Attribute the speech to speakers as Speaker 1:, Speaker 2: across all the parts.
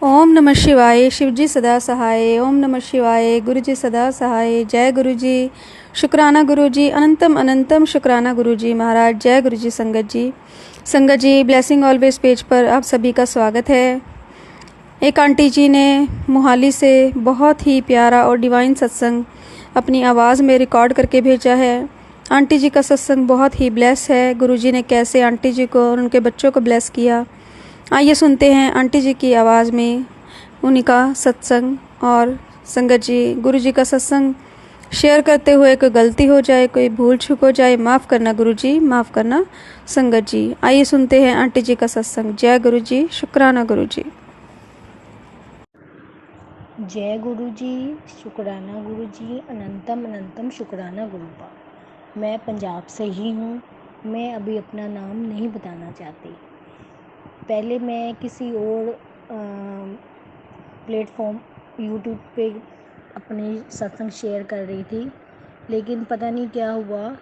Speaker 1: ओम नमः शिवाय। शिवजी सदा सहाय। ओम नमः शिवाय। गुरुजी सदा सहाय। जय गुरुजी। शुक्राना गुरुजी। अनंतम अनंतम शुक्राना गुरुजी महाराज। जय गुरुजी। संगत जी ब्लेसिंग ऑलवेज पेज पर आप सभी का स्वागत है। एक आंटी जी ने मोहाली से बहुत ही प्यारा और डिवाइन सत्संग अपनी आवाज़ में रिकॉर्ड करके भेजा है। आंटी जी का सत्संग बहुत ही ब्लेस है। गुरुजी ने कैसे आंटी जी को और उनके बच्चों को ब्लेस किया, आइए सुनते हैं आंटी जी की आवाज़ में उन्हीं का सत्संग। और संगत जी, गुरु जी का सत्संग शेयर करते हुए कोई गलती हो जाए, कोई भूल चूक हो जाए, माफ़ करना गुरु जी, माफ़ करना संगत जी। आइए सुनते हैं आंटी जी का सत्संग। जय गुरु जी। शुक्राना गुरु जी।
Speaker 2: जय गुरु जी। शुक्राना गुरु जी। अनंतम अनंतम शुक्राना गुरुपा। मैं पंजाब से ही हूँ। मैं अभी अपना नाम नहीं बताना चाहती। पहले मैं किसी और प्लेटफॉर्म यूट्यूब पे अपनी सत्संग शेयर कर रही थी, लेकिन पता नहीं क्या हुआ,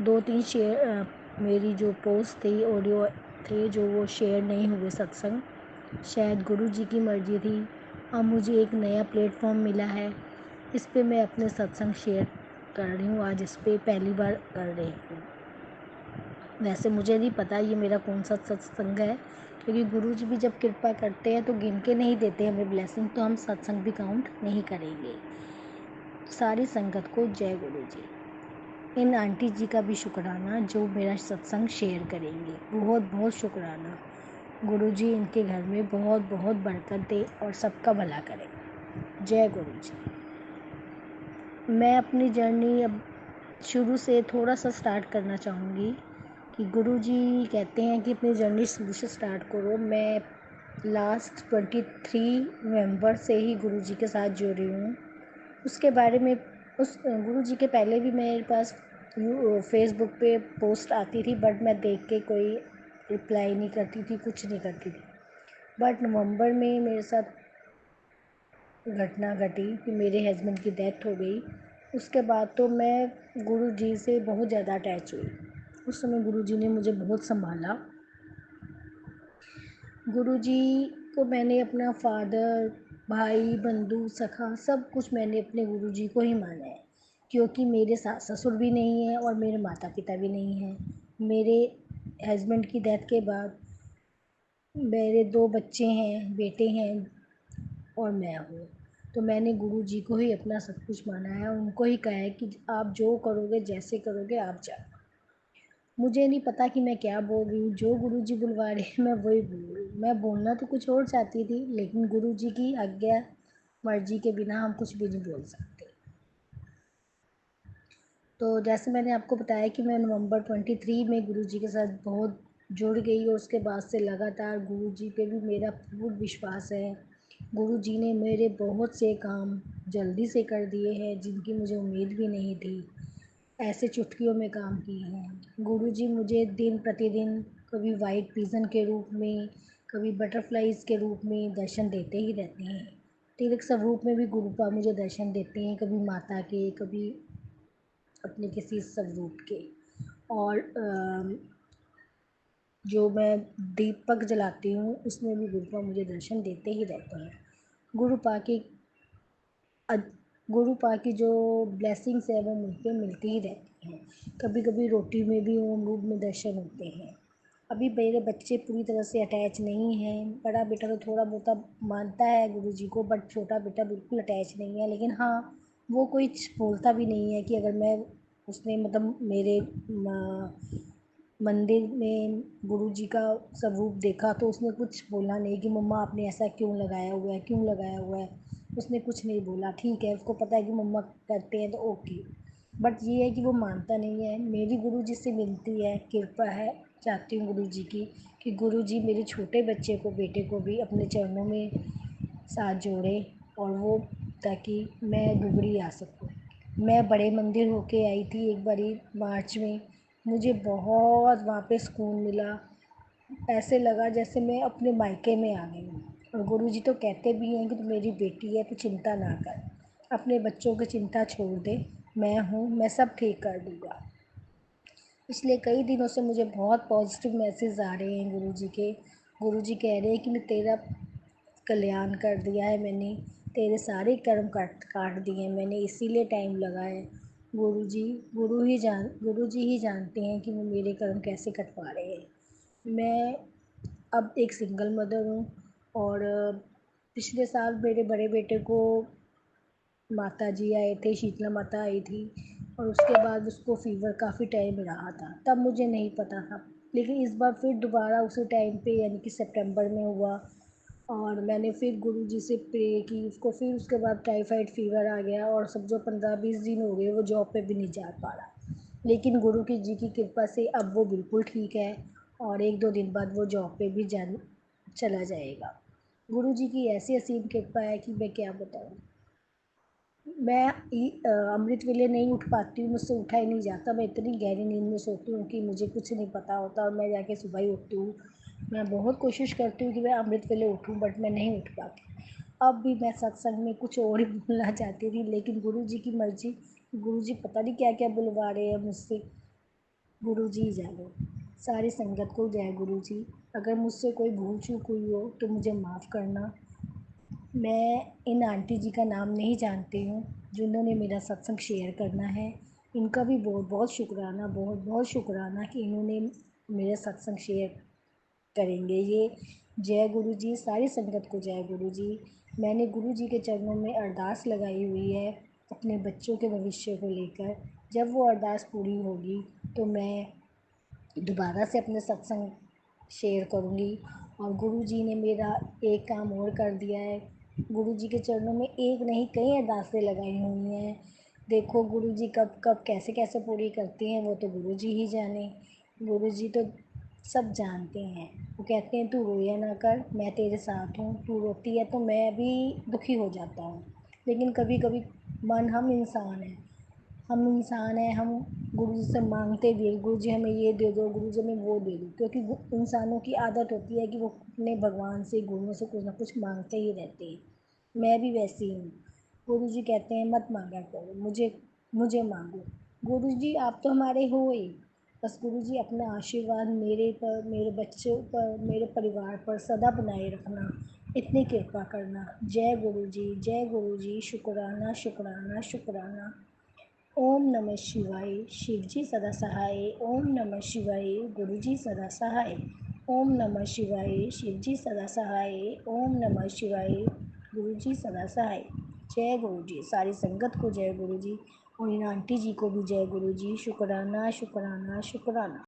Speaker 2: 2-3 शेयर मेरी जो पोस्ट थी, ऑडियो थे जो वो शेयर नहीं हुए सत्संग। शायद गुरु जी की मर्ज़ी थी। अब मुझे एक नया प्लेटफॉर्म मिला है, इस पे मैं अपने सत्संग शेयर कर रही हूँ। आज इस पे पहली बार कर रही हूँ। वैसे मुझे नहीं पता ये मेरा कौन सा सत्संग है, क्योंकि गुरु जी भी जब कृपा करते हैं तो गिन के नहीं देते हमें ब्लेसिंग, तो हम सत्संग भी काउंट नहीं करेंगे। सारी संगत को जय गुरु जी। इन आंटी जी का भी शुक्राना जो मेरा सत्संग शेयर करेंगे। बहुत बहुत शुक्राना। गुरु जी इनके घर में बहुत बहुत बरकत दे और सबका भला करे। जय गुरु जी। मैं अपनी जर्नी अब शुरू से थोड़ा सा स्टार्ट करना चाहूँगी कि गुरु जी कहते हैं कि अपनी जर्नी शुरू से स्टार्ट करो। मैं लास्ट 23 नवंबर से ही गुरु जी के साथ जुड़ी हूँ। उसके बारे में उस गुरु जी के पहले भी मेरे पास फेसबुक पे पोस्ट आती थी, बट मैं देख के कोई रिप्लाई नहीं करती थी, कुछ नहीं करती थी। बट नवंबर में मेरे साथ घटना घटी कि मेरे हस्बैंड की डेथ हो गई। उसके बाद तो मैं गुरु जी से बहुत ज़्यादा अटैच हुई। उस समय गुरु जी ने मुझे बहुत संभाला। गुरु जी को मैंने अपना फादर, भाई, बंधु, सखा सब कुछ मैंने अपने गुरु जी को ही माना है, क्योंकि मेरे सास ससुर भी नहीं हैं और मेरे माता पिता भी नहीं हैं। मेरे हस्बैंड की डेथ के बाद मेरे 2 बच्चे हैं, बेटे हैं और मैं हूँ। तो मैंने गुरु जी को ही अपना सब कुछ माना है, उनको ही कहा है कि आप जो करोगे, जैसे करोगे आप जानो। मुझे नहीं पता कि मैं क्या बोल रही हूँ, जो गुरु जी बुलवा रहे हैं मैं वही बोल रही हूँ। मैं बोलना तो कुछ और चाहती थी, लेकिन गुरु जी की आज्ञा मर्जी के बिना हम कुछ भी नहीं बोल सकते। तो जैसे मैंने आपको बताया कि मैं नवंबर 23 में गुरु जी के साथ बहुत जुड़ गई और उसके बाद से लगातार गुरु जी पे भी मेरा पूर्ण विश्वास है। गुरु जी ने मेरे बहुत से काम जल्दी से कर दिए हैं जिनकी मुझे उम्मीद भी नहीं थी। ऐसे चुटकियों में काम किए हैं गुरु जी। मुझे दिन प्रतिदिन कभी वाइट पिजन के रूप में, कभी बटरफ्लाइज के रूप में दर्शन देते ही रहते हैं। तिलक स्वरूप में भी गुरुपा मुझे दर्शन देते हैं, कभी माता के, कभी अपने किसी स्वरूप के। और जो मैं दीपक जलाती हूँ उसमें भी गुरुपा मुझे दर्शन देते ही रहते हैं। गुरुपा की गुरुपा की जो ब्लेसिंग्स है वो मुझ पे मिलती ही रहती हैं। कभी कभी रोटी में भी ओम रूप में दर्शन होते हैं। अभी मेरे बच्चे पूरी तरह से अटैच नहीं हैं। बड़ा बेटा तो थोड़ा बहुत मानता है गुरु जी को, बट छोटा बेटा बिल्कुल अटैच नहीं है। लेकिन हाँ, वो कोई बोलता भी नहीं है कि अगर मैं उसने मतलब मेरे मंदिर में गुरु जी का स्वरूप देखा तो उसने कुछ बोला नहीं कि मम्मा आपने ऐसा क्यों लगाया हुआ है, क्यों लगाया हुआ है। उसने कुछ नहीं बोला, ठीक है, उसको पता है कि मम्मा करते हैं तो ओके। बट ये है कि वो मानता नहीं है। मेरी गुरु जी से मिलती है, कृपा है, चाहती हूँ गुरु जी की कि गुरु जी मेरे छोटे बच्चे को, बेटे को भी अपने चरणों में साथ जोड़े और वो, ताकि मैं दुबरी आ सकूँ। मैं बड़े मंदिर होके आई थी एक बारी मार्च में। मुझे बहुत वहाँ पे सुकून मिला। ऐसे लगा जैसे मैं अपने मायके में आ गई हूँ। और गुरु जी तो कहते भी हैं कि तू मेरी बेटी है, तो चिंता ना कर, अपने बच्चों की चिंता छोड़ दे, मैं हूँ, मैं सब ठीक कर दूँगा। पिछले कई दिनों से मुझे बहुत पॉजिटिव मैसेज आ रहे हैं गुरु जी के। गुरु जी कह रहे हैं कि मैं तेरा कल्याण कर दिया है मैंने, तेरे सारे कर्म काट काट दिए मैंने, इसीलिए टाइम लगा है। गुरु जी ही जानते हैं कि वो मेरे कर्म कैसे कटवा रहे हैं। मैं अब एक सिंगल मदर हूँ और पिछले साल मेरे बड़े बेटे को माता जी आए थे, शीतला माता आई थी और उसके बाद उसको फ़ीवर काफ़ी टाइम रहा था, तब मुझे नहीं पता था। लेकिन इस बार फिर दोबारा उसी टाइम पे यानी कि सितंबर में हुआ और मैंने फिर गुरु जी से प्रे की उसको, फिर उसके बाद टाइफाइड फ़ीवर आ गया और समझो 15-20 दिन हो गए वो जॉब पे भी नहीं जा पा रहा। लेकिन गुरु की जी की कृपा से अब वो बिल्कुल ठीक है और 1-2 दिन बाद वो जॉब पे भी चला जाएगा। गुरु जी की ऐसी असीम कृपा है कि मैं क्या बताऊँ। मैं अमृत वेले नहीं उठ पाती हूँ, मुझसे उठा ही नहीं जाता। मैं इतनी गहरी नींद में सोती हूँ कि मुझे कुछ नहीं पता होता और मैं जाके सुबह ही उठती हूँ। मैं बहुत कोशिश करती हूँ कि मैं अमृत वेले उठूँ बट मैं नहीं उठ पाती। अब भी मैं सत्संग में कुछ और ही बोलना चाहती थी लेकिन गुरु जी की मर्ज़ी, गुरु जी पता नहीं क्या-क्या बुलवा रहे हैं मुझसे। गुरु जी ही जाने। सारी संगत को जय गुरु जी। अगर मुझसे कोई भूल चूक हुई हो तो मुझे माफ़ करना। मैं इन आंटी जी का नाम नहीं जानती हूँ जिन्होंने मेरा सत्संग शेयर करना है। इनका भी बहुत बहुत शुक्राना, बहुत बहुत शुक्राना कि इन्होंने मेरा सत्संग शेयर करेंगे ये। जय गुरु जी, सारी संगत को जय गुरु जी। मैंने गुरु जी के चरणों में अरदास लगाई हुई है अपने बच्चों के भविष्य को लेकर। जब वो अरदास पूरी होगी तो मैं दोबारा से अपने सत्संग शेयर करूँगी। और गुरु जी ने मेरा एक काम और कर दिया है। गुरु जी के चरणों में एक नहीं कई अरदासें लगाई हुई हैं। देखो गुरु जी कब कब कैसे कैसे पूरी करते हैं वो तो गुरु जी ही जाने। गुरु जी तो सब जानते हैं। वो कहते हैं तू रोया ना कर, मैं तेरे साथ हूँ। तू रोती है तो मैं भी दुखी हो जाता हूँ। लेकिन कभी कभी मन, हम इंसान हैं, हम गुरु जी से मांगते भी हैं, गुरु जी हमें ये दे दो, गुरु जी हमें वो दे दो, क्योंकि इंसानों की आदत होती है कि वो अपने भगवान से, गुरुओं से कुछ ना कुछ मांगते ही रहते हैं। मैं भी वैसी हूँ। गुरु जी कहते हैं मत मांगा करो, मुझे मुझे मांगो। गुरु जी आप तो हमारे हो ही, बस गुरु जी अपना आशीर्वाद मेरे पर, मेरे बच्चों पर, मेरे परिवार पर सदा बनाए रखना, इतनी कृपा करना। जय गुरु जी, जय गुरु जी। शुक्राना शुक्राना शुक्राना। ओम नमः शिवाय। शिव जी सदा सहाय। ओम नमः शिवाय। गुरु जी सदा सहाय। ओम नमः शिवाय। शिव जी सदा सहाय। ओम नमः शिवाय। गुरु जी सदा सहाय। जय गुरु जी। सारी संगत को जय गुरु जी और इन आंटी जी को भी जय गुरु जी। शुक्राना शुक्राना शुक्राना।